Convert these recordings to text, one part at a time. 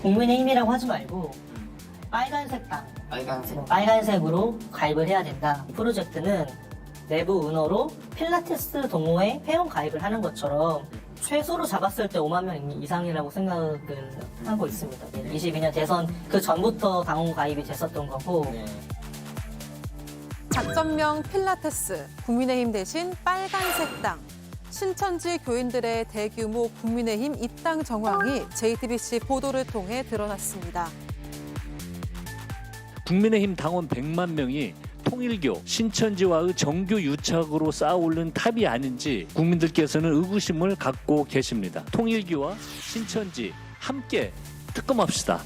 국민의힘이라고 하지 말고 빨간색 당, 빨간색으로 가입을 해야 된다. 이 프로젝트는 내부 은어로 필라테스 동호회 회원 가입을 하는 것처럼 최소로 잡았을 때 5만 명 이상이라고 생각을 하고 있습니다. 22년 대선 그 전부터 당원 가입이 됐었던 거고. 작전명 필라테스, 국민의힘 대신 빨간색 당. 신천지 교인들의 대규모 국민의힘 입당 정황이 JTBC 보도를 통해 드러났습니다. 국민의힘 당원 100만 명이 통일교, 신천지와의 정교 유착으로 쌓아올린 탑이 아닌지 국민들께서는 의구심을 갖고 계십니다. 통일교와 신천지 함께 특검합시다.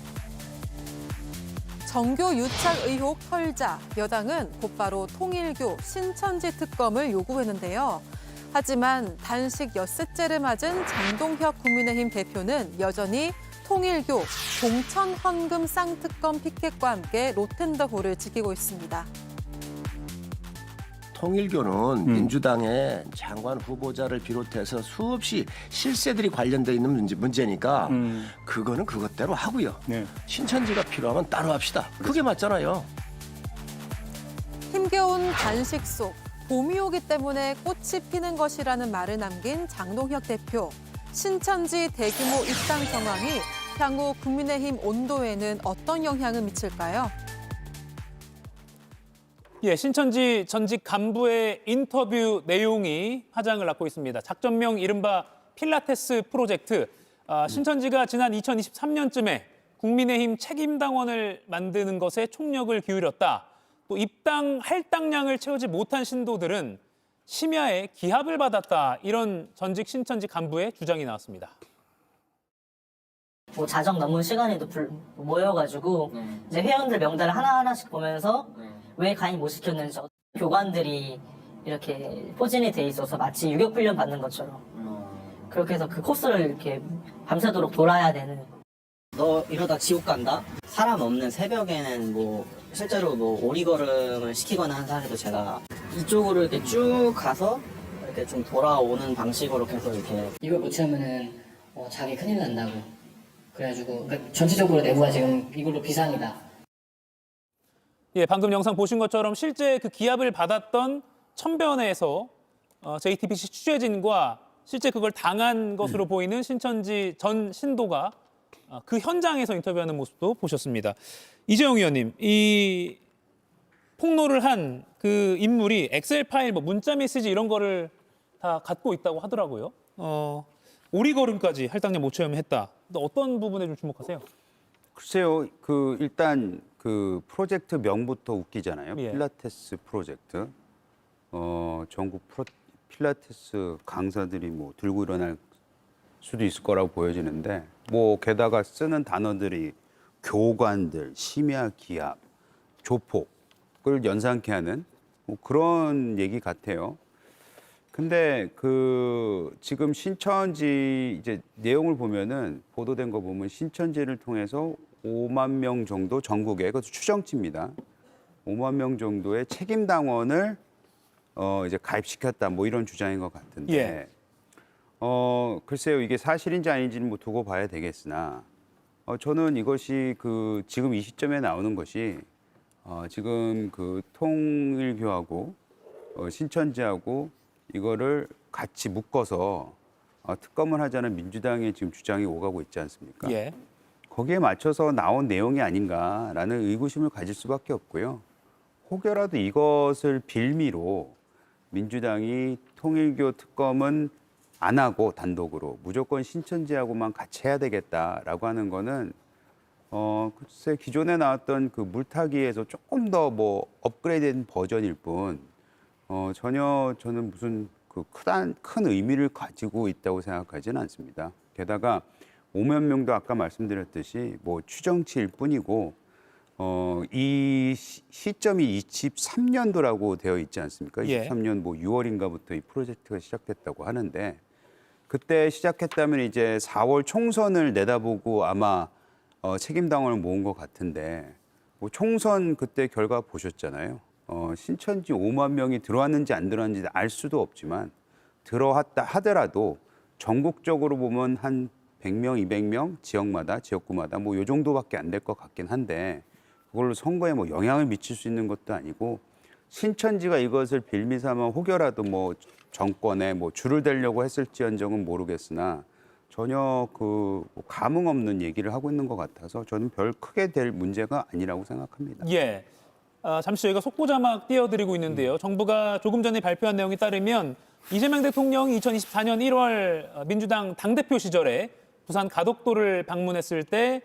정교 유착 의혹 털자, 여당은 곧바로 통일교, 신천지 특검을 요구했는데요. 하지만 단식 엿새째를 맞은 장동혁 국민의힘 대표는 여전히 통일교, 공천 헌금 쌍특검 피켓과 함께 로텐더홀을 지키고 있습니다. 통일교는 민주당의 장관 후보자를 비롯해서 수없이 실세들이 관련돼 있는 문제니까 그거는 그것대로 하고요. 네. 신천지가 필요하면 따로 합시다. 그게 맞잖아요. 힘겨운 단식 속 봄이 오기 때문에 꽃이 피는 것이라는 말을 남긴 장동혁 대표. 신천지 대규모 입당 정황이 향후 국민의힘 온도에는 어떤 영향을 미칠까요? 예, 신천지 전직 간부의 인터뷰 내용이 화장을 낳고 있습니다. 작전명 이른바 필라테스 프로젝트. 신천지가 지난 2023년쯤에 국민의힘 책임당원을 만드는 것에 총력을 기울였다. 또 입당 할당량을 채우지 못한 신도들은 심야에 기합을 받았다. 이런 전직 신천지 간부의 주장이 나왔습니다. 뭐 자정 넘은 시간에도 모여가지고 이제 회원들 명단을 하나하나씩 보면서 왜 가입 못 시켰는지, 교관들이 이렇게 포진이 돼 있어서 마치 유격훈련 받는 것처럼 그렇게 해서 그 코스를 이렇게 밤새도록 돌아야 되는. 너 이러다 지옥 간다? 사람 없는 새벽에는 뭐 실제로 뭐 오리걸음을 시키거나 한 사례도 제가 이쪽으로 이렇게 쭉 가서 이렇게 좀 돌아오는 방식으로 계속 이렇게 이걸 못 참으면은 자기 큰일 난다고. 그래가지고 그러니까 전체적으로 내부가 지금 이걸로 비상이다. 예, 방금 영상 보신 것처럼 실제 그 기합을 받았던 천변에서 JTBC 취재진과 실제 그걸 당한 것으로 보이는 신천지 전 신도가 그 현장에서 인터뷰하는 모습도 보셨습니다. 이재용 의원님, 이 폭로를 한 그 인물이 엑셀 파일, 뭐 문자 메시지 이런 거를 다 갖고 있다고 하더라고요. 오리걸음까지 할당량 못 채우했다. 어떤 부분에 좀 주목하세요? 글쎄요, 일단 그 프로젝트 명부터 웃기잖아요. 예. 필라테스 프로젝트. 전국 필라테스 강사들이 뭐 들고 일어날 수도 있을 거라고 보여지는데, 뭐 게다가 쓰는 단어들이 교관들, 심야 기합, 조폭을 연상케 하는 뭐 그런 얘기 같아요. 근데 지금 신천지 이제 내용을 보면은 보도된 거 보면 신천지를 통해서 5만 명 정도 전국에, 그것도 추정치입니다. 5만 명 정도의 책임 당원을 이제 가입시켰다, 뭐 이런 주장인 것 같은데. 예. 글쎄요, 이게 사실인지 아닌지는 뭐 두고 봐야 되겠으나, 저는 이것이 지금 이 시점에 나오는 것이 지금 통일교하고 신천지하고 이거를 같이 묶어서 특검을 하자는 민주당의 지금 주장이 오가고 있지 않습니까? 예. 거기에 맞춰서 나온 내용이 아닌가라는 의구심을 가질 수밖에 없고요. 혹여라도 이것을 빌미로 민주당이 통일교 특검은 안 하고 단독으로 무조건 신천지하고만 같이 해야 되겠다라고 하는 거는 글쎄 기존에 나왔던 그 물타기에서 조금 더 뭐 업그레이드된 버전일 뿐 전혀 저는 무슨 큰 의미를 가지고 있다고 생각하지는 않습니다. 게다가 5만 명도 아까 말씀드렸듯이 뭐 추정치일 뿐이고 이 시점이 23년도라고 되어 있지 않습니까? 예. 23년 뭐 6월인가부터 이 프로젝트가 시작됐다고 하는데, 그때 시작했다면 이제 4월 총선을 내다보고 아마 책임당원을 모은 것 같은데, 뭐 총선 그때 결과 보셨잖아요. 신천지 5만 명이 들어왔는지 안 들어왔는지 알 수도 없지만 들어왔다 하더라도 전국적으로 보면 한 100명, 200명 지역마다 지역구마다 뭐 요 정도밖에 안 될 것 같긴 한데 그걸로 선거에 뭐 영향을 미칠 수 있는 것도 아니고 신천지가 이것을 빌미 삼아 혹여라도 뭐 정권에 뭐 줄을 대려고 했을지언정은 모르겠으나 전혀 그 감흥 없는 얘기를 하고 있는 것 같아서 저는 별 크게 될 문제가 아니라고 생각합니다. 예. 잠시 저희가 속보 자막 띄워드리고 있는데요. 정부가 조금 전에 발표한 내용에 따르면 이재명 대통령이 2024년 1월 민주당 당대표 시절에 부산 가덕도를 방문했을 때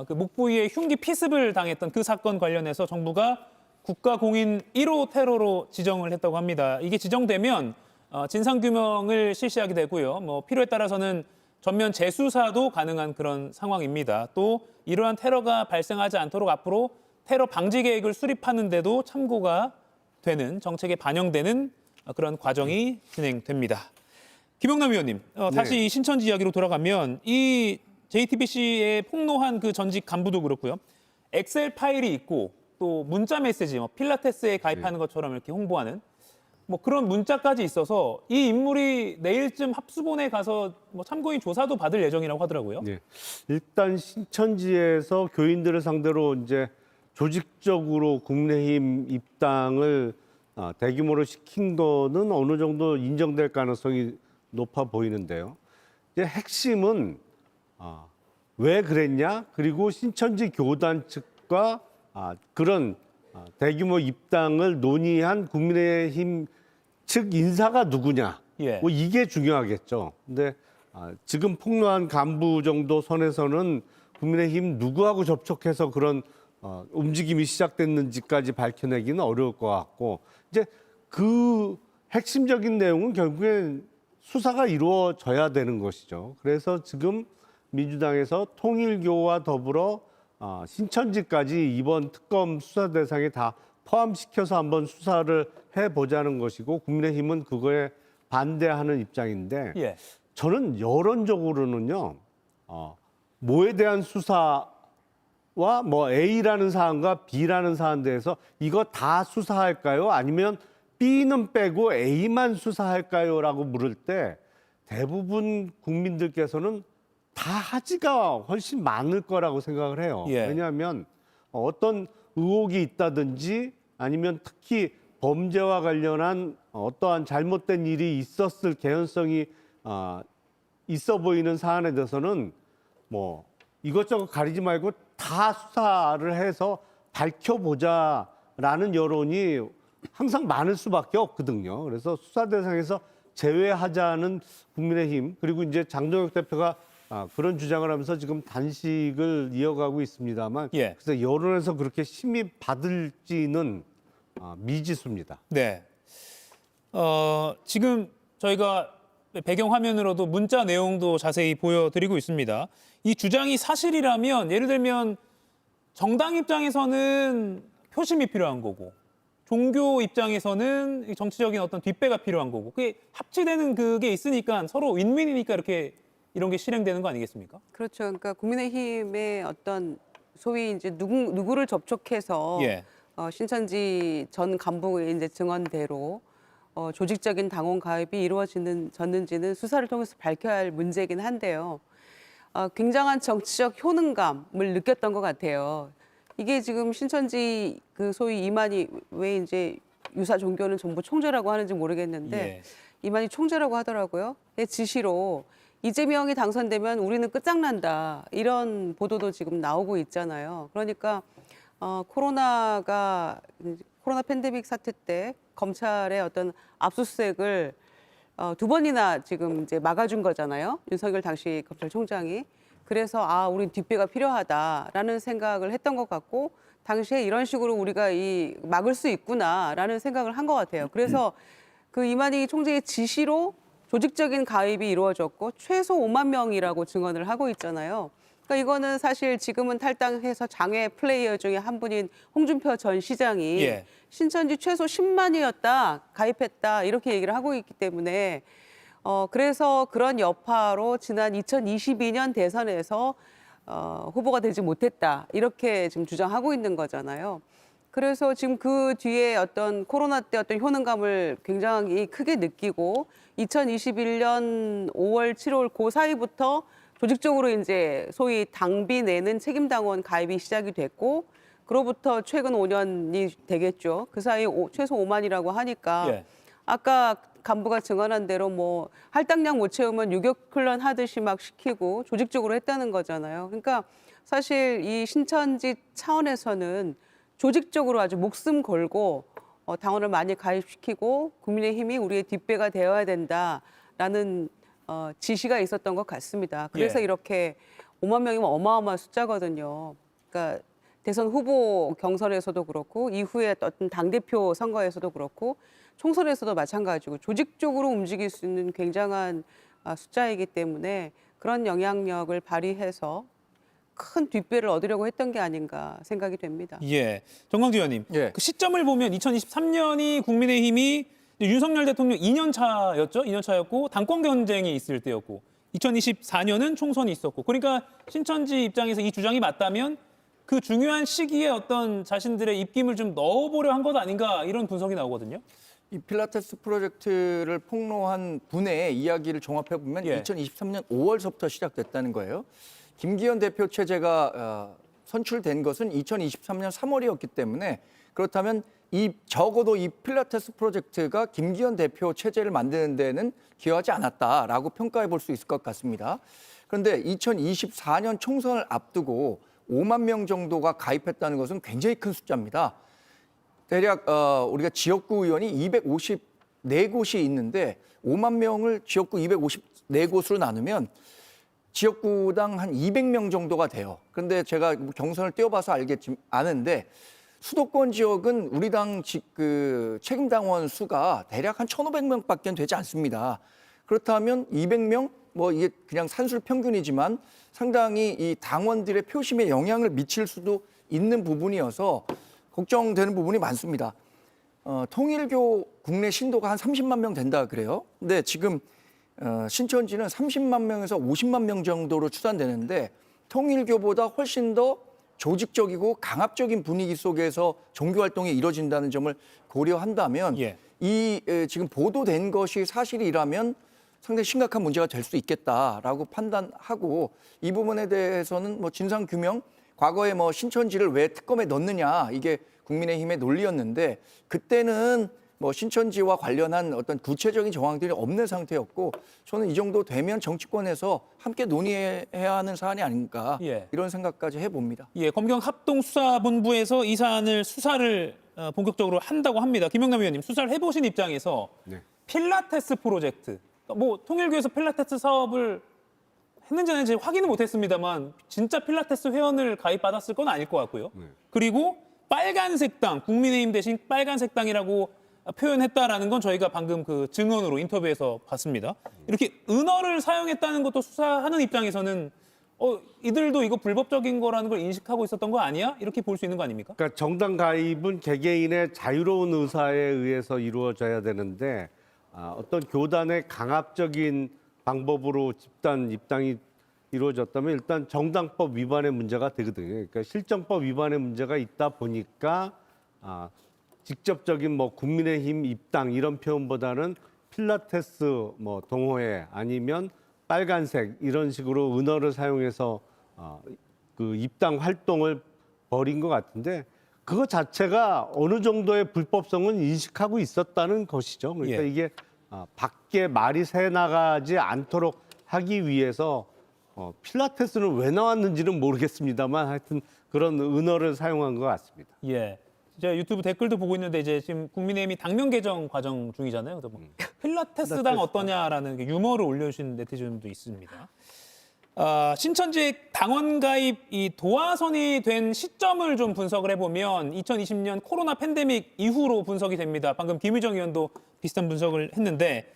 그 목부위에 흉기 피습을 당했던 그 사건 관련해서 정부가 국가공인 1호 테러로 지정을 했다고 합니다. 이게 지정되면 진상규명을 실시하게 되고요. 뭐 필요에 따라서는 전면 재수사도 가능한 그런 상황입니다. 또 이러한 테러가 발생하지 않도록 앞으로 테러 방지 계획을 수립하는 데도 참고가 되는 정책에 반영되는 그런 과정이 진행됩니다. 김영남 의원님, 다시 이 신천지 이야기로 돌아가면 이 JTBC에 폭로한 그 전직 간부도 그렇고요. 엑셀 파일이 있고 또 문자 메시지, 필라테스에 가입하는 것처럼 이렇게 홍보하는 뭐 그런 문자까지 있어서 이 인물이 내일쯤 합수본에 가서 뭐 참고인 조사도 받을 예정이라고 하더라고요. 네. 일단 신천지에서 교인들을 상대로 이제 조직적으로 국민의힘 입당을 대규모로 시킨 거는 어느 정도 인정될 가능성이 높아 보이는데요. 이제 핵심은 왜 그랬냐? 그리고 신천지 교단 측과 그런 대규모 입당을 논의한 국민의힘 측 인사가 누구냐? 예. 뭐 이게 중요하겠죠. 근데 지금 폭로한 간부 정도 선에서는 국민의힘 누구하고 접촉해서 그런 움직임이 시작됐는지까지 밝혀내기는 어려울 것 같고 이제 그 핵심적인 내용은 결국엔 수사가 이루어져야 되는 것이죠. 그래서 지금 민주당에서 통일교와 더불어 신천지까지 이번 특검 수사 대상에 다 포함시켜서 한번 수사를 해보자는 것이고 국민의힘은 그거에 반대하는 입장인데 예. 저는 여론적으로는요. 뭐에 대한 수사와 뭐 A라는 사안과 B라는 사안에 대해서 이거 다 수사할까요? 아니면 B는 빼고 A만 수사할까요? 라고 물을 때 대부분 국민들께서는 다 하지가 훨씬 많을 거라고 생각을 해요. 예. 왜냐하면 어떤 의혹이 있다든지 아니면 특히 범죄와 관련한 어떠한 잘못된 일이 있었을 개연성이 있어 보이는 사안에 대해서는 뭐 이것저것 가리지 말고 다 수사를 해서 밝혀보자라는 여론이 항상 많을 수밖에 없거든요. 그래서 수사 대상에서 제외하자는 국민의힘 그리고 이제 장동혁 대표가 그런 주장을 하면서 지금 단식을 이어가고 있습니다만 예. 그래서 여론에서 그렇게 심히 받을지는 미지수입니다. 네. 지금 저희가 배경 화면으로도 문자 내용도 자세히 보여드리고 있습니다. 이 주장이 사실이라면 예를 들면 정당 입장에서는 표심이 필요한 거고 종교 입장에서는 정치적인 어떤 뒷배가 필요한 거고 그게 합치되는 그게 있으니까 서로 윈윈이니까 이렇게 이런 게 실행되는 거 아니겠습니까? 그렇죠. 그러니까 국민의힘의 어떤 소위 이제 누구를 접촉해서 예. 신천지 전 간부의 이제 증언대로 조직적인 당원 가입이 이루어졌는지는 수사를 통해서 밝혀야 할 문제이긴 한데요. 굉장한 정치적 효능감을 느꼈던 것 같아요. 이게 지금 신천지 그 소위 이만희 왜 이제 유사 종교는 전부 총재라고 하는지 모르겠는데 예. 이만희 총재라고 하더라고요. 의 지시로 이재명이 당선되면 우리는 끝장난다 이런 보도도 지금 나오고 있잖아요. 그러니까 코로나 팬데믹 사태 때 검찰의 어떤 압수수색을 2번이나 지금 이제 막아준 거잖아요. 윤석열 당시 검찰총장이. 그래서 우리 뒷배가 필요하다라는 생각을 했던 것 같고 당시에 이런 식으로 우리가 막을 수 있구나라는 생각을 한 것 같아요. 그래서 그 이만희 총재의 지시로 조직적인 가입이 이루어졌고 최소 5만 명이라고 증언을 하고 있잖아요. 그러니까 이거는 사실 지금은 탈당해서 장외 플레이어 중에 한 분인 홍준표 전 시장이 예. 신천지 최소 10만이었다, 가입했다 이렇게 얘기를 하고 있기 때문에 그래서 그런 여파로 지난 2022년 대선에서 후보가 되지 못했다 이렇게 지금 주장하고 있는 거잖아요. 그래서 지금 그 뒤에 어떤 코로나 때 어떤 효능감을 굉장히 크게 느끼고 2021년 5월, 7월 그 사이부터 조직적으로 이제 소위 당비 내는 책임당원 가입이 시작이 됐고 그로부터 최근 5년이 되겠죠. 그 사이 최소 5만이라고 하니까 예. 아까 간부가 증언한 대로 뭐 할당량 못 채우면 유격 훈련 하듯이 막 시키고 조직적으로 했다는 거잖아요. 그러니까 사실 이 신천지 차원에서는 조직적으로 아주 목숨 걸고 당원을 많이 가입시키고 국민의힘이 우리의 뒷배가 되어야 된다라는 지시가 있었던 것 같습니다. 그래서 예. 이렇게 5만 명이면 어마어마한 숫자거든요. 그러니까 대선 후보 경선에서도 그렇고 이후에 어떤 당대표 선거에서도 그렇고 총선에서도 마찬가지고 조직적으로 움직일 수 있는 굉장한 숫자이기 때문에 그런 영향력을 발휘해서 큰 뒷배를 얻으려고 했던 게 아닌가 생각이 됩니다. 예. 정광재 의원님, 예. 그 시점을 보면 2023년이 국민의힘이 윤석열 대통령 2년 차였죠. 2년 차였고 당권 경쟁이 있을 때였고 2024년은 총선이 있었고 그러니까 신천지 입장에서 이 주장이 맞다면 그 중요한 시기에 어떤 자신들의 입김을 좀 넣어보려 한 것 아닌가 이런 분석이 나오거든요. 이 필라테스 프로젝트를 폭로한 분의 이야기를 종합해 보면 예. 2023년 5월서부터 시작됐다는 거예요. 김기현 대표 체제가 선출된 것은 2023년 3월이었기 때문에 그렇다면 적어도 이 필라테스 프로젝트가 김기현 대표 체제를 만드는 데는 기여하지 않았다라고 평가해 볼 수 있을 것 같습니다. 그런데 2024년 총선을 앞두고 5만 명 정도가 가입했다는 것은 굉장히 큰 숫자입니다. 대략 우리가 지역구 의원이 254곳이 있는데 5만 명을 지역구 254곳으로 나누면 지역구당 한 200명 정도가 돼요. 그런데 제가 경선을 뛰어봐서 아는데 수도권 지역은 우리 당 책임당원 수가 대략 한 1,500명밖에 되지 않습니다. 그렇다면 200명? 뭐 이게 그냥 산술 평균이지만 상당히 이 당원들의 표심에 영향을 미칠 수도 있는 부분이어서 걱정되는 부분이 많습니다. 통일교 국내 신도가 한 30만 명 된다 그래요. 근데 지금 신천지는 30만 명에서 50만 명 정도로 추산되는데 통일교보다 훨씬 더 조직적이고 강압적인 분위기 속에서 종교 활동이 이루어진다는 점을 고려한다면 예. 지금 보도된 것이 사실이라면 상당히 심각한 문제가 될 수 있겠다라고 판단하고 이 부분에 대해서는 뭐 진상 규명, 과거에 뭐 신천지를 왜 특검에 넣느냐 이게 국민의힘의 논리였는데 그때는 뭐 신천지와 관련한 어떤 구체적인 정황들이 없는 상태였고 저는 이 정도 되면 정치권에서 함께 논의해야 하는 사안이 아닌가 예. 이런 생각까지 해봅니다. 예, 검경 합동수사본부에서 이 사안을 수사를 본격적으로 한다고 합니다. 김영남 의원님, 수사를 해보신 입장에서 네. 필라테스 프로젝트, 뭐 통일교에서 필라테스 사업을 했는지 안 했는지 확인은 못했습니다만 진짜 필라테스 회원을 가입받았을 건 아닐 것 같고요. 그리고 빨간색 당, 국민의힘 대신 빨간색 당이라고 표현했다라는 건 저희가 방금 그 증언으로 인터뷰에서 봤습니다. 이렇게 은어를 사용했다는 것도 수사하는 입장에서는 이들도 이거 불법적인 거라는 걸 인식하고 있었던 거 아니야? 이렇게 볼 수 있는 거 아닙니까? 그러니까 정당 가입은 개개인의 자유로운 의사에 의해서 이루어져야 되는데 어떤 교단의 강압적인 방법으로 집단 입당이 이루어졌다면 일단 정당법 위반의 문제가 되거든요. 그러니까 실정법 위반의 문제가 있다 보니까 직접적인 뭐 국민의힘 입당 이런 표현보다는 필라테스 뭐 동호회 아니면 빨간색 이런 식으로 은어를 사용해서 그 입당 활동을 벌인 것 같은데 그거 자체가 어느 정도의 불법성은 인식하고 있었다는 것이죠. 그러니까 예. 이게 밖에 말이 새 나가지 않도록 하기 위해서 필라테스는 왜 나왔는지는 모르겠습니다만 하여튼 그런 은어를 사용한 것 같습니다. 예. 제가 유튜브 댓글도 보고 있는데 이제 지금 국민의힘이 당명 개정 과정 중이잖아요. 그래서 뭐 필라테스당 어떠냐라는 유머를 올려주신 네티즌도 있습니다. 신천지 당원 가입 이 도화선이 된 시점을 좀 분석을 해보면 2020년 코로나 팬데믹 이후로 분석이 됩니다. 방금 김의정 의원도 비슷한 분석을 했는데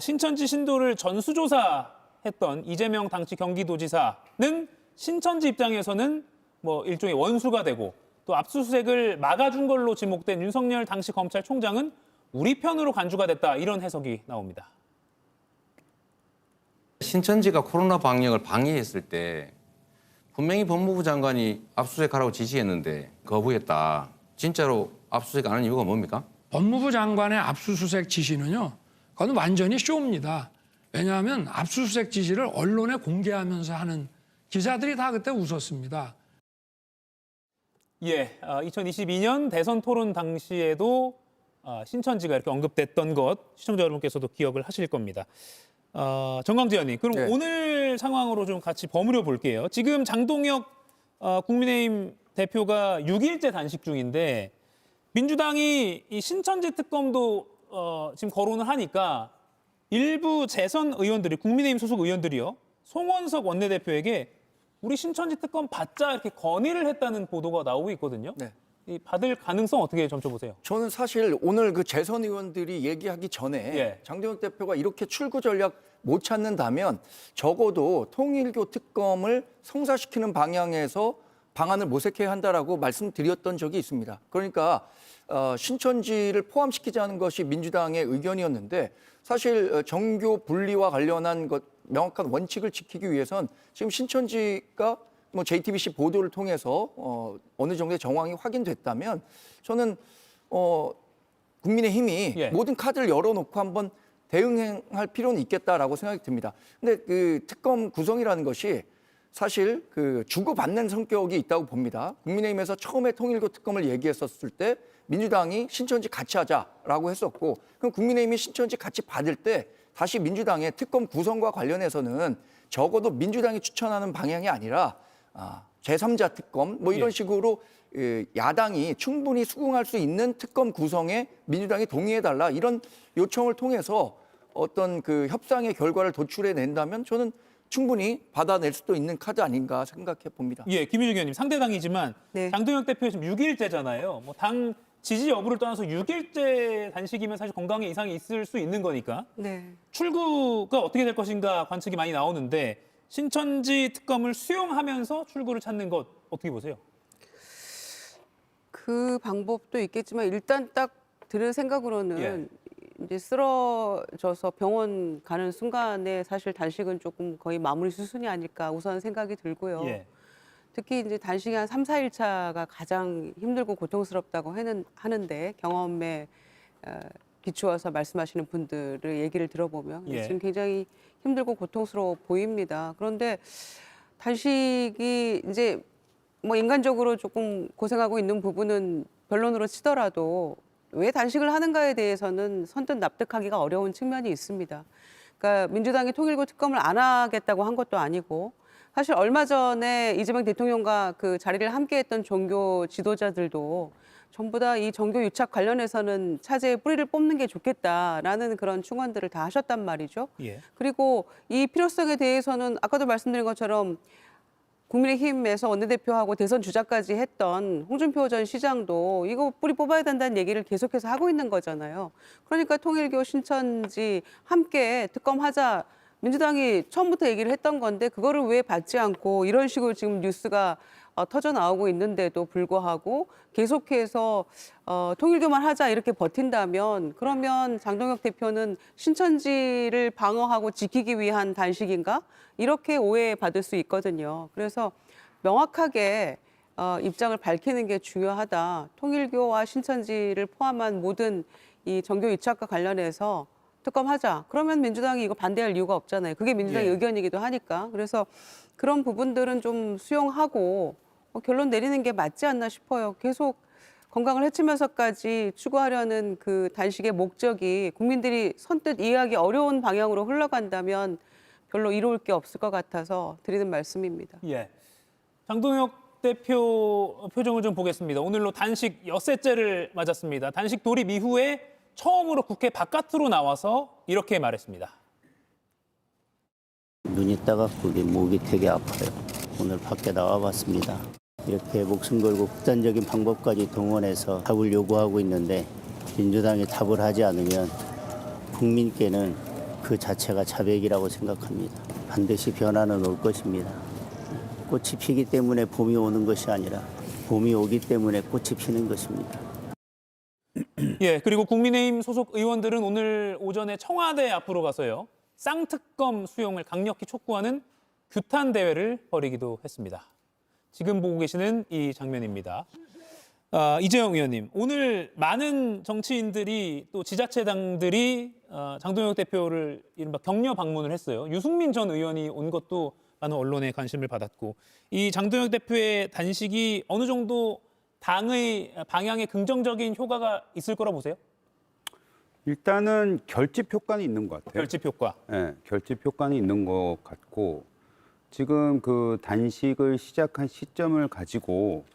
신천지 신도를 전수조사했던 이재명 당시 경기도지사는 신천지 입장에서는 뭐 일종의 원수가 되고 또 압수수색을 막아준 걸로 지목된 윤석열 당시 검찰총장은 우리 편으로 간주가 됐다 이런 해석이 나옵니다. 신천지가 코로나 방역을 방해했을 때 분명히 법무부 장관이 압수수색하라고 지시했는데 거부했다. 진짜로 압수수색 안 하는 이유가 뭡니까? 법무부 장관의 압수수색 지시는요. 그건 완전히 쇼입니다. 왜냐하면 압수수색 지시를 언론에 공개하면서 하는 기자들이 다 그때 웃었습니다. 예, 2022년 대선 토론 당시에도 신천지가 이렇게 언급됐던 것 시청자 여러분께서도 기억을 하실 겁니다. 정광재 의원님, 그럼 네. 오늘 상황으로 좀 같이 버무려 볼게요. 지금 장동혁 국민의힘 대표가 6일째 단식 중인데 민주당이 이 신천지 특검도 지금 거론을 하니까 일부 재선 의원들이 국민의힘 소속 의원들이요 송원석 원내대표에게 우리 신천지 특검 받자 이렇게 건의를 했다는 보도가 나오고 있거든요. 네. 이 받을 가능성 어떻게 점쳐보세요? 저는 사실 오늘 그 재선 의원들이 얘기하기 전에 예. 장동혁 대표가 이렇게 출구 전략 못 찾는다면 적어도 통일교 특검을 성사시키는 방향에서 방안을 모색해야 한다라고 말씀드렸던 적이 있습니다. 그러니까 신천지를 포함시키자는 것이 민주당의 의견이었는데 사실 정교 분리와 관련한 것 명확한 원칙을 지키기 위해선 지금 신천지가 뭐 JTBC 보도를 통해서 어느 정도의 정황이 확인됐다면 저는 국민의힘이 예. 모든 카드를 열어놓고 한번 대응할 필요는 있겠다라고 생각이 듭니다. 근데 그 특검 구성이라는 것이 사실 그 주고받는 성격이 있다고 봅니다. 국민의힘에서 처음에 통일교 특검을 얘기했었을 때 민주당이 신천지 같이 하자라고 했었고 그럼 국민의힘이 신천지 같이 받을 때 다시 민주당의 특검 구성과 관련해서는 적어도 민주당이 추천하는 방향이 아니라 제3자 특검 뭐 이런 예. 식으로 야당이 충분히 수긍할 수 있는 특검 구성에 민주당이 동의해달라 이런 요청을 통해서 어떤 그 협상의 결과를 도출해 낸다면 저는 충분히 받아낼 수도 있는 카드 아닌가 생각해 봅니다. 예, 김유중 의원님 상대당이지만 네. 장동혁 대표 지금 6일째잖아요. 뭐 당 지지 여부를 떠나서 6일째 단식이면 사실 건강에 이상이 있을 수 있는 거니까 네. 출구가 어떻게 될 것인가 관측이 많이 나오는데 신천지 특검을 수용하면서 출구를 찾는 것 어떻게 보세요? 그 방법도 있겠지만 일단 딱 드는 생각으로는 예. 이제 쓰러져서 병원 가는 순간에 사실 단식은 조금 거의 마무리 수순이 아닐까 우선 생각이 들고요. 예. 특히 이제 단식이 한 3, 4일 차가 가장 힘들고 고통스럽다고 하는데 경험에 비추어서 말씀하시는 분들의 얘기를 들어보면 예. 지금 굉장히 힘들고 고통스러워 보입니다. 그런데 단식이 이제 뭐 인간적으로 조금 고생하고 있는 부분은 변론으로 치더라도 왜 단식을 하는가에 대해서는 선뜻 납득하기가 어려운 측면이 있습니다. 그러니까 민주당이 통일교 특검을 안 하겠다고 한 것도 아니고 사실 얼마 전에 이재명 대통령과 그 자리를 함께했던 종교 지도자들도 전부 다 이 종교 유착 관련해서는 차제의 뿌리를 뽑는 게 좋겠다라는 그런 충언들을 다 하셨단 말이죠. 예. 그리고 이 필요성에 대해서는 아까도 말씀드린 것처럼 국민의힘에서 원내대표하고 대선 주자까지 했던 홍준표 전 시장도 이거 뿌리 뽑아야 된다는 얘기를 계속해서 하고 있는 거잖아요. 그러니까 통일교 신천지 함께 특검하자 민주당이 처음부터 얘기를 했던 건데 그거를 왜 받지 않고 이런 식으로 지금 뉴스가 터져 나오고 있는데도 불구하고 계속해서 통일교만 하자 이렇게 버틴다면 그러면 장동혁 대표는 신천지를 방어하고 지키기 위한 단식인가? 이렇게 오해받을 수 있거든요. 그래서 명확하게 입장을 밝히는 게 중요하다. 통일교와 신천지를 포함한 모든 이 정교 유착과 관련해서 특검하자. 그러면 민주당이 이거 반대할 이유가 없잖아요. 그게 민주당의 예. 의견이기도 하니까. 그래서 그런 부분들은 좀 수용하고 결론 내리는 게 맞지 않나 싶어요. 계속 건강을 해치면서까지 추구하려는 그 단식의 목적이 국민들이 선뜻 이해하기 어려운 방향으로 흘러간다면 별로 이로울 게 없을 것 같아서 드리는 말씀입니다. 예. 장동혁 대표 표정을 좀 보겠습니다. 오늘로 단식 엿새째를 맞았습니다. 단식 돌입 이후에 처음으로 국회 바깥으로 나와서 이렇게 말했습니다. 눈이 따갑고 목이 되게 아파요. 오늘 밖에 나와봤습니다. 이렇게 목숨 걸고 극단적인 방법까지 동원해서 답을 요구하고 있는데 민주당이 답을 하지 않으면 국민께는 그 자체가 자백이라고 생각합니다. 반드시 변화는 올 것입니다. 꽃이 피기 때문에 봄이 오는 것이 아니라 봄이 오기 때문에 꽃이 피는 것입니다. 예, 그리고 국민의힘 소속 의원들은 오늘 오전에 청와대 앞으로 가서요. 쌍특검 수용을 강력히 촉구하는 규탄 대회를 벌이기도 했습니다. 지금 보고 계시는 이 장면입니다. 이재영 의원님, 오늘 많은 정치인들이 또 지자체당들이 장동혁 대표를 이른바 격려 방문을 했어요. 유승민 전 의원이 온 것도 많은 언론의 관심을 받았고, 이 장동혁 대표의 단식이 어느 정도 당의 방향에 긍정적인 효과가 있을 거라 보세요? 일단은 결집 효과는 있는 것 같아요. 결집 효과. 네, 결집 효과는 있는 것 같고, 지금 그 단식을 시작한 시점을 가지고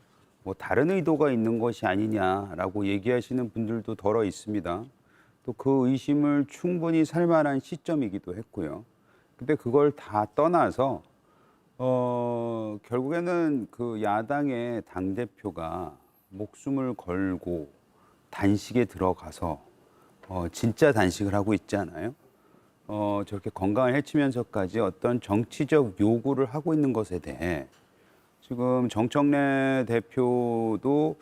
뭐 다른 의도가 있는 것이 아니냐라고 얘기하시는 분들도 덜어 있습니다. 또 그 의심을 충분히 살 만한 시점이기도 했고요. 근데 그걸 다 떠나서 결국에는 그 야당의 당대표가 목숨을 걸고 단식에 들어가서 진짜 단식을 하고 있잖아요. 저렇게 건강을 해치면서까지 어떤 정치적 요구를 하고 있는 것에 대해 지금 정청래 대표도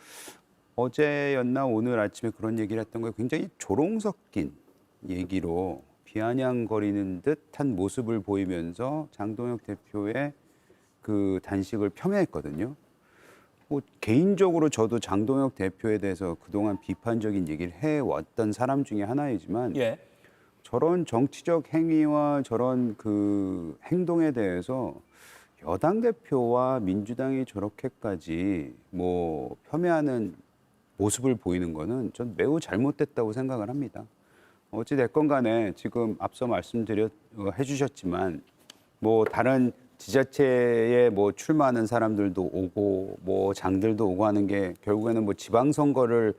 어제였나 오늘 아침에 그런 얘기를 했던 거에 굉장히 조롱 섞인 얘기로 비아냥거리는 듯한 모습을 보이면서 장동혁 대표의 그 단식을 폄훼했거든요. 뭐 개인적으로 저도 장동혁 대표에 대해서 그동안 비판적인 얘기를 해왔던 사람 중에 하나이지만 예. 저런 정치적 행위와 저런 그 행동에 대해서 여당 대표와 민주당이 저렇게까지 뭐 폄훼하는 모습을 보이는 거는 전 매우 잘못됐다고 생각을 합니다. 어찌 됐건 간에 지금 앞서 해주셨지만 뭐 다른 지자체에 뭐 출마하는 사람들도 오고 뭐 장들도 오고 하는 게 결국에는 뭐 지방선거를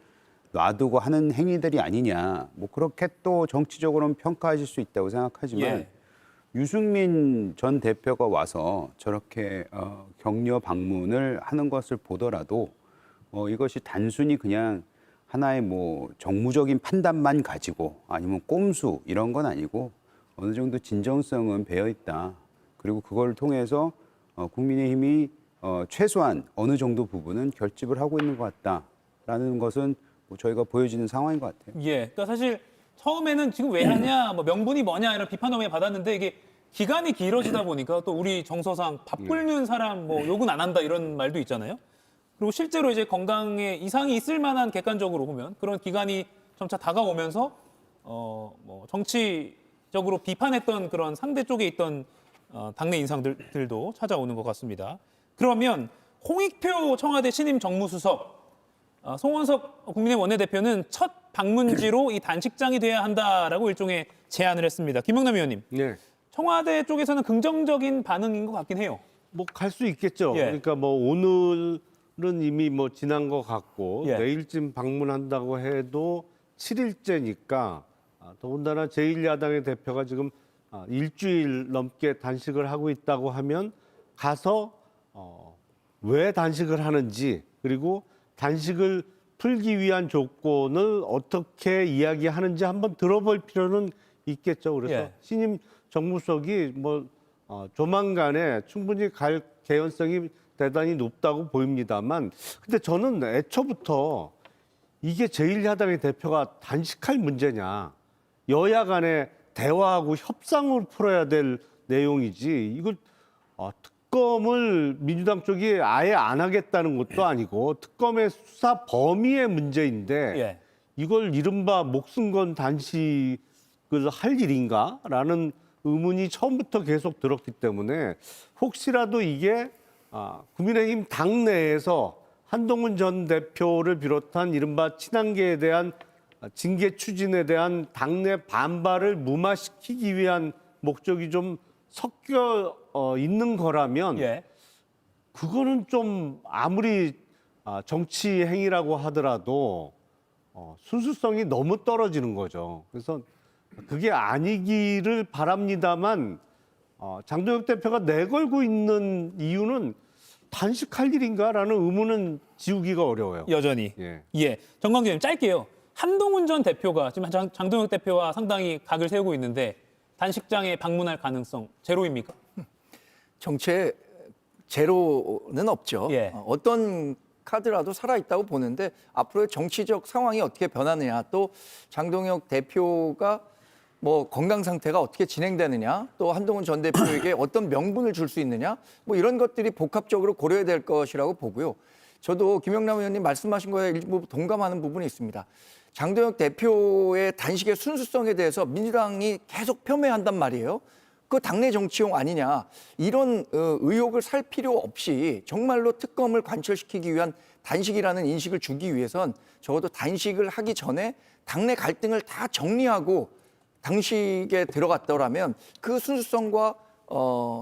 놔두고 하는 행위들이 아니냐. 뭐 그렇게 또 정치적으로는 평가하실 수 있다고 생각하지만 예. 유승민 전 대표가 와서 저렇게 격려 방문을 하는 것을 보더라도 이것이 단순히 그냥 하나의 뭐 정무적인 판단만 가지고 아니면 꼼수 이런 건 아니고 어느 정도 진정성은 배어 있다. 그리고 그걸 통해서 국민의힘이 최소한 어느 정도 부분은 결집을 하고 있는 것 같다라는 것은 뭐 저희가 보여지는 상황인 것 같아요. 예. 그러니까 사실 처음에는 지금 왜 하냐, 뭐 명분이 뭐냐 이런 비판을 많이 받았는데 이게 기간이 길어지다 보니까 또 우리 정서상 밥 굶는 사람 뭐 욕은 안 한다 이런 말도 있잖아요. 그리고 실제로 이제 건강에 이상이 있을 만한 객관적으로 보면 그런 기간이 점차 다가오면서 뭐 정치적으로 비판했던 그런 상대 쪽에 있던 당내 인사들도 찾아오는 것 같습니다. 그러면 홍익표 청와대 신임 정무수석, 송원석 국민의힘 원내대표는 첫 방문지로 이 단식장이 돼야 한다라고 일종의 제안을 했습니다. 김영남 의원님, 네. 청와대 쪽에서는 긍정적인 반응인 것 같긴 해요. 뭐 갈 수 있겠죠. 예. 그러니까 뭐 오늘은 이미 뭐 지난 것 같고 예. 내일쯤 방문한다고 해도 7일째니까 더군다나 제1야당의 대표가 지금 일주일 넘게 단식을 하고 있다고 하면 가서 왜 단식을 하는지 그리고 단식을 풀기 위한 조건을 어떻게 이야기하는지 한번 들어볼 필요는 있겠죠. 그래서 예. 신임 정무수석이 뭐 조만간에 충분히 갈 개연성이 대단히 높다고 보입니다만, 근데 저는 애초부터 이게 제1야당의 대표가 단식할 문제냐, 여야 간에 대화하고 협상으로 풀어야 될 내용이지 이걸 특검을 민주당 쪽이 아예 안 하겠다는 것도 아니고 특검의 수사 범위의 문제인데 예. 이걸 이른바 목숨 건 단식을 할 일인가라는 의문이 처음부터 계속 들었기 때문에 혹시라도 이게 국민의힘 당내에서 한동훈 전 대표를 비롯한 이른바 친한계에 대한 징계 추진에 대한 당내 반발을 무마시키기 위한 목적이 좀 섞여 있는 거라면 예. 그거는 좀 아무리 정치 행위라고 하더라도 순수성이 너무 떨어지는 거죠. 그래서 그게 아니기를 바랍니다만 장동혁 대표가 내걸고 있는 이유는 단식할 일인가라는 의문은 지우기가 어려워요. 여전히. 예. 예. 정광재 의원님 짧게요. 한동훈 전 대표가 지금 장동혁 대표와 상당히 각을 세우고 있는데 단식장에 방문할 가능성 제로입니까? 정치에 제로는 없죠. 예. 어떤 카드라도 살아있다고 보는데 앞으로의 정치적 상황이 어떻게 변하느냐, 또 장동혁 대표가 뭐 건강 상태가 어떻게 진행되느냐, 또 한동훈 전 대표에게 어떤 명분을 줄 수 있느냐, 뭐 이런 것들이 복합적으로 고려해야 될 것이라고 보고요. 저도 김영남 의원님 말씀하신 거에 일부 동감하는 부분이 있습니다. 장동혁 대표의 단식의 순수성에 대해서 민주당이 계속 폄훼한단 말이에요. 그 당내 정치용 아니냐. 이런 의혹을 살 필요 없이 정말로 특검을 관철시키기 위한 단식이라는 인식을 주기 위해선 적어도 단식을 하기 전에 당내 갈등을 다 정리하고 단식에 들어갔더라면 그 순수성과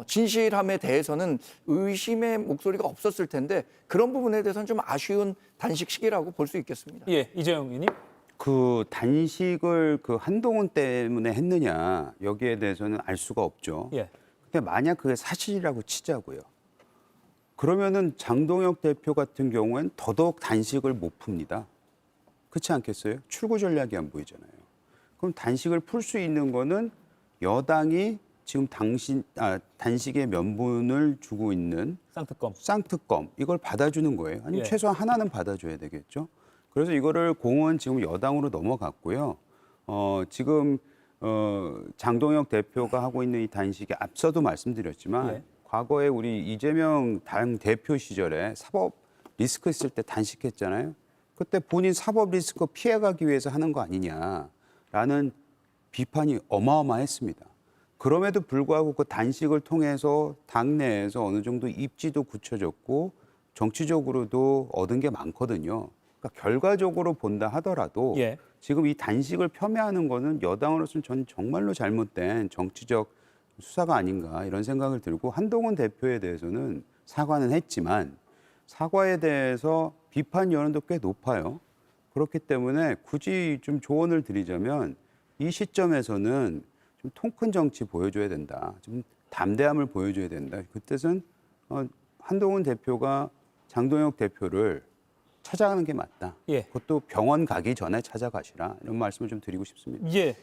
진실함에 대해서는 의심의 목소리가 없었을 텐데 그런 부분에 대해서는 좀 아쉬운 단식 시기라고 볼 수 있겠습니다. 예, 이재용 의원님. 그 단식을 그 한동훈 때문에 했느냐 여기에 대해서는 알 수가 없죠. 예. 근데 만약 그게 사실이라고 치자고요. 그러면은 장동혁 대표 같은 경우엔 더더욱 단식을 못 풉니다. 그렇지 않겠어요? 출구 전략이 안 보이잖아요. 그럼 단식을 풀 수 있는 거는 여당이 지금 단식의 면분을 주고 있는 쌍특검 이걸 받아주는 거예요. 아니면 예. 최소한 하나는 받아줘야 되겠죠. 그래서 이거를 공은 지금 여당으로 넘어갔고요. 지금 장동혁 대표가 하고 있는 이 단식에 앞서도 말씀드렸지만 예. 과거에 우리 이재명 당 대표 시절에 사법 리스크 있을 때 단식했잖아요. 그때 본인 사법 리스크 피해가기 위해서 하는 거 아니냐라는 비판이 어마어마했습니다. 그럼에도 불구하고 그 단식을 통해서 당내에서 어느 정도 입지도 굳혀졌고 정치적으로도 얻은 게 많거든요. 그러니까 결과적으로 본다 하더라도 예. 지금 이 단식을 폄훼하는 거는 여당으로서는 전 정말로 잘못된 정치적 수사가 아닌가 이런 생각을 들고 한동훈 대표에 대해서는 사과는 했지만 사과에 대해서 비판 여론도 꽤 높아요. 그렇기 때문에 굳이 좀 조언을 드리자면 이 시점에서는 좀 통 큰 정치 보여줘야 된다. 좀 담대함을 보여줘야 된다. 그 뜻은 한동훈 대표가 장동혁 대표를 찾아가는 게 맞다. 예. 그것도 병원 가기 전에 찾아가시라. 이런 말씀을 좀 드리고 싶습니다. 예.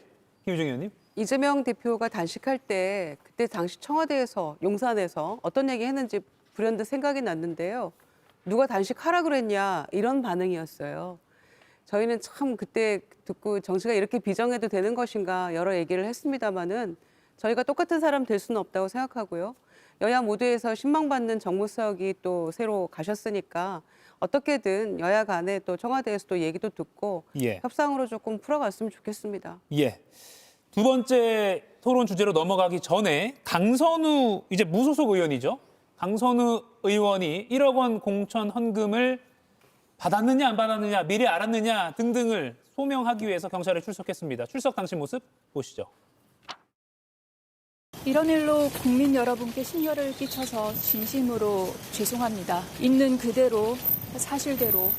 김유정 의원님. 이재명 대표가 단식할 때 그때 당시 청와대에서 용산에서 어떤 얘기 했는지 불현듯 생각이 났는데요. 누가 단식하라 그랬냐 이런 반응이었어요. 저희는 참 그때 듣고 정치가 이렇게 비정해도 되는 것인가 여러 얘기를 했습니다마는 저희가 똑같은 사람 될 수는 없다고 생각하고요. 여야 모두에서 신망받는 정무수석이 또 새로 가셨으니까 어떻게든 여야 간에 또 청와대에서도 얘기도 듣고 예. 협상으로 조금 풀어갔으면 좋겠습니다. 예. 두 번째 토론 주제로 넘어가기 전에 강선우 이제 무소속 의원이죠. 강선우 의원이 1억 원 공천 헌금을 받았느냐 안 받았느냐 미리 알았느냐 등등을 소명하기 위해서 경찰에 출석했습니다. 출석 당시 모습 보시죠. 이런 일로 국민 여러분께 심려를 끼쳐서 진심으로 죄송합니다. 있는 그대로 사실대로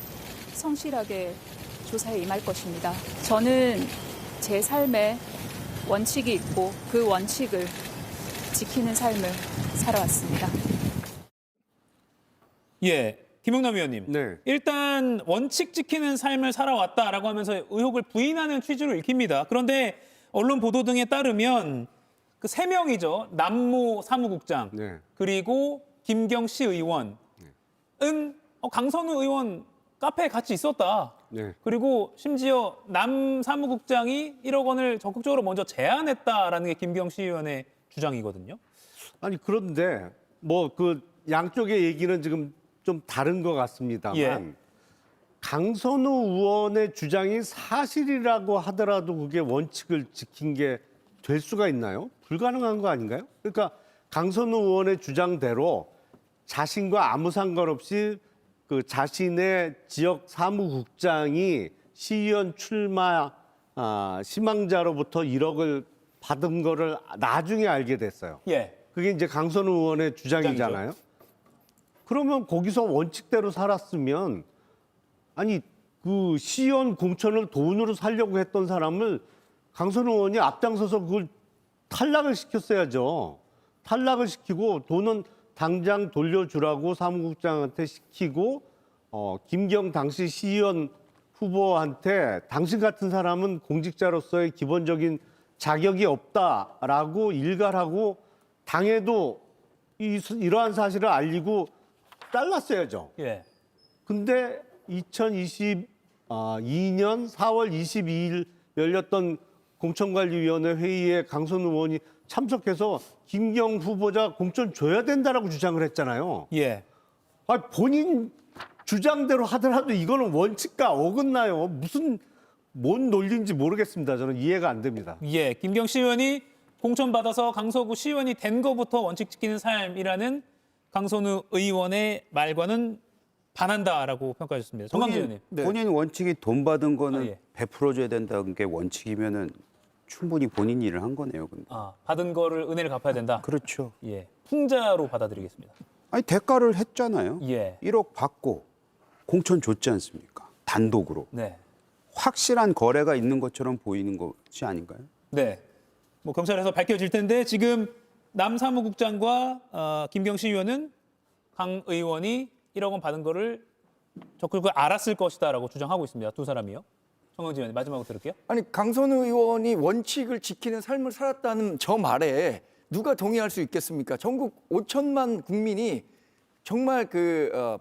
성실하게 조사에 임할 것입니다. 저는 제 삶에 원칙이 있고 그 원칙을 지키는 삶을 살아왔습니다. 예, 김영남 의원님. 네. 일단 원칙 지키는 삶을 살아왔다라고 하면서 의혹을 부인하는 취지로 읽힙니다. 그런데 언론 보도 등에 따르면 그 3명이죠. 남모 사무국장 네. 그리고 김경시 의원은 강선우 의원 카페에 같이 있었다. 네. 그리고 심지어 남 사무국장이 1억 원을 적극적으로 먼저 제안했다라는 게 김경시 의원의 주장이거든요. 아니 그런데 뭐 그 양쪽의 얘기는 지금 좀 다른 것 같습니다만 예. 강선우 의원의 주장이 사실이라고 하더라도 그게 원칙을 지킨 게 될 수가 있나요? 불가능한 거 아닌가요? 그러니까 강선우 의원의 주장대로 자신과 아무 상관없이 그 자신의 지역 사무국장이 시의원 출마 희망자로부터 1억을 받은 거를 나중에 알게 됐어요. 예. 그게 이제 강선우 의원의 주장이잖아요. 그러면 거기서 원칙대로 살았으면 아니 그 시의원 공천을 돈으로 살려고 했던 사람을 강선우 의원이 앞장서서 그걸 탈락을 시켰어야죠. 탈락을 시키고 돈은 당장 돌려주라고 사무국장한테 시키고 김경 당시 시의원 후보한테 당신 같은 사람은 공직자로서의 기본적인 자격이 없다라고 일갈하고 당에도 이러한 사실을 알리고 잘랐어야죠. 예. 근데 2022년 4월 22일 열렸던 공천관리위원회 회의에 강선우 의원이 참석해서 김경 후보자 공천 줘야 된다라고 주장을 했잖아요. 예. 본인 주장대로 하더라도 이거는 원칙과 어긋나요. 뭔 논리인지 모르겠습니다. 저는 이해가 안 됩니다. 예, 김경 시의원이 공천받아서 강서구 시의원이 된 것부터 원칙 지키는 삶이라는 강선우 의원의 말과는 반한다라고 평가하셨습니다. 정강진 의원님. 본인 원칙이 돈 받은 거는 예. 베풀어줘야 된다는 게 원칙이면은 충분히 본인 일을 한 거네요. 근데. 받은 거를 은혜를 갚아야 된다. 그렇죠. 예, 풍자로 받아들이겠습니다. 아니 대가를 했잖아요. 예. 1억 받고 공천 줬지 않습니까? 단독으로. 네. 확실한 거래가 있는 것처럼 보이는 것이 아닌가요? 네. 뭐 경찰에서 밝혀질 텐데 지금 남사무국장과 김경시 의원은 강 의원이 1억 원 받은 거를 적극 알았을 것이다라고 주장하고 있습니다. 두 사람이요. 정강진 의원님 마지막으로 들을게요. 아니 강선우 의원이 원칙을 지키는 삶을 살았다는 저 말에 누가 동의할 수 있겠습니까? 전국 5천만 국민이 정말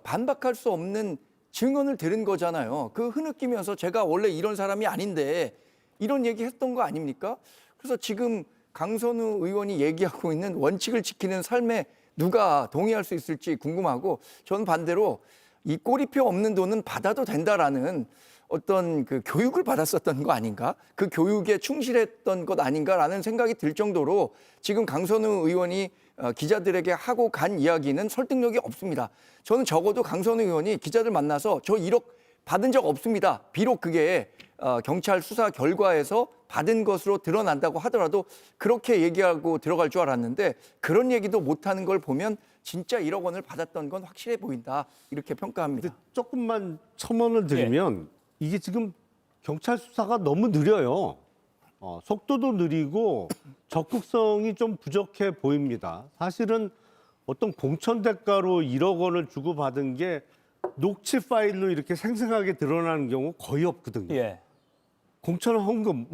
반박할 수 없는 증언을 들은 거잖아요. 그 흐느끼면서 제가 원래 이런 사람이 아닌데 이런 얘기 했던 거 아닙니까? 그래서 지금 강선우 의원이 얘기하고 있는 원칙을 지키는 삶에 누가 동의할 수 있을지 궁금하고, 저는 반대로 이 꼬리표 없는 돈은 받아도 된다라는 어떤 그 교육을 받았었던 거 아닌가? 그 교육에 충실했던 것 아닌가라는 생각이 들 정도로 지금 강선우 의원이 기자들에게 하고 간 이야기는 설득력이 없습니다. 저는 적어도 강선우 의원이 기자들 만나서 저 1억 받은 적 없습니다. 비록 그게 경찰 수사 결과에서 받은 것으로 드러난다고 하더라도 그렇게 얘기하고 들어갈 줄 알았는데 그런 얘기도 못하는 걸 보면 진짜 1억 원을 받았던 건 확실해 보인다. 이렇게 평가합니다. 조금만 첨언을 드리면 이게 지금 경찰 수사가 너무 느려요. 속도도 느리고 적극성이 좀 부족해 보입니다. 사실은 어떤 공천 대가로 1억 원을 주고받은 게 녹취 파일로 이렇게 생생하게 드러나는 경우 거의 없거든요. 예. 공천 헌금,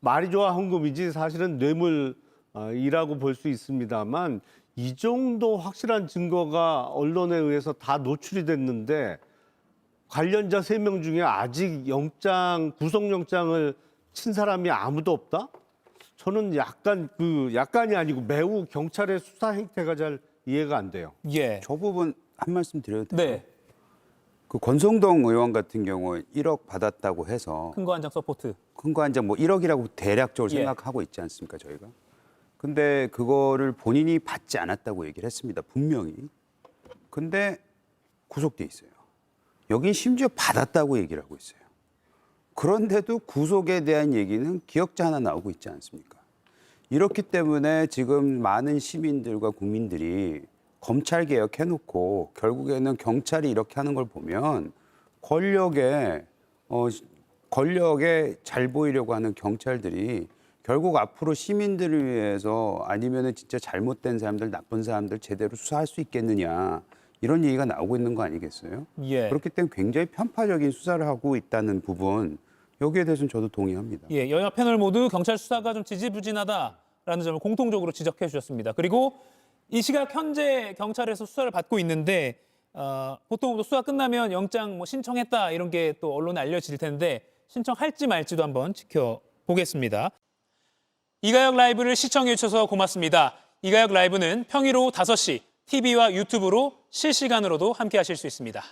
말이 좋아 헌금이지 사실은 뇌물이라고 볼 수 있습니다만 이 정도 확실한 증거가 언론에 의해서 다 노출이 됐는데 관련자 3명 중에 아직 구속영장을 친 사람이 아무도 없다? 저는 약간이 아니고 매우 경찰의 수사 행태가 잘 이해가 안 돼요. 예. 저 부분 한 말씀 드려도 돼요? 네. 그 권성동 의원 같은 경우 1억 받았다고 해서 큰 거 한 장 서포트. 큰 거 한 장 1억이라고 대략적으로 예. 생각하고 있지 않습니까, 저희가? 근데 그거를 본인이 받지 않았다고 얘기를 했습니다, 분명히. 근데 구속돼 있어요. 여긴 심지어 받았다고 얘기를 하고 있어요. 그런데도 구속에 대한 얘기는 기억자 하나 나오고 있지 않습니까? 이렇기 때문에 지금 많은 시민들과 국민들이 검찰 개혁해놓고 결국에는 경찰이 이렇게 하는 걸 보면 권력에 잘 보이려고 하는 경찰들이 결국 앞으로 시민들을 위해서 아니면은 진짜 잘못된 사람들, 나쁜 사람들 제대로 수사할 수 있겠느냐 이런 얘기가 나오고 있는 거 아니겠어요? 예. 그렇기 때문에 굉장히 편파적인 수사를 하고 있다는 부분 여기에 대해서는 저도 동의합니다. 예, 여야 패널 모두 경찰 수사가 좀 지지부진하다라는 점을 공통적으로 지적해 주셨습니다. 그리고 이 시각 현재 경찰에서 수사를 받고 있는데 보통 수사 끝나면 영장 신청했다 이런 게 또 언론에 알려질 텐데 신청할지 말지도 한번 지켜보겠습니다. 이가혁 라이브를 시청해 주셔서 고맙습니다. 이가혁 라이브는 평일 오후 5시 TV와 유튜브로 실시간으로도 함께 하실 수 있습니다.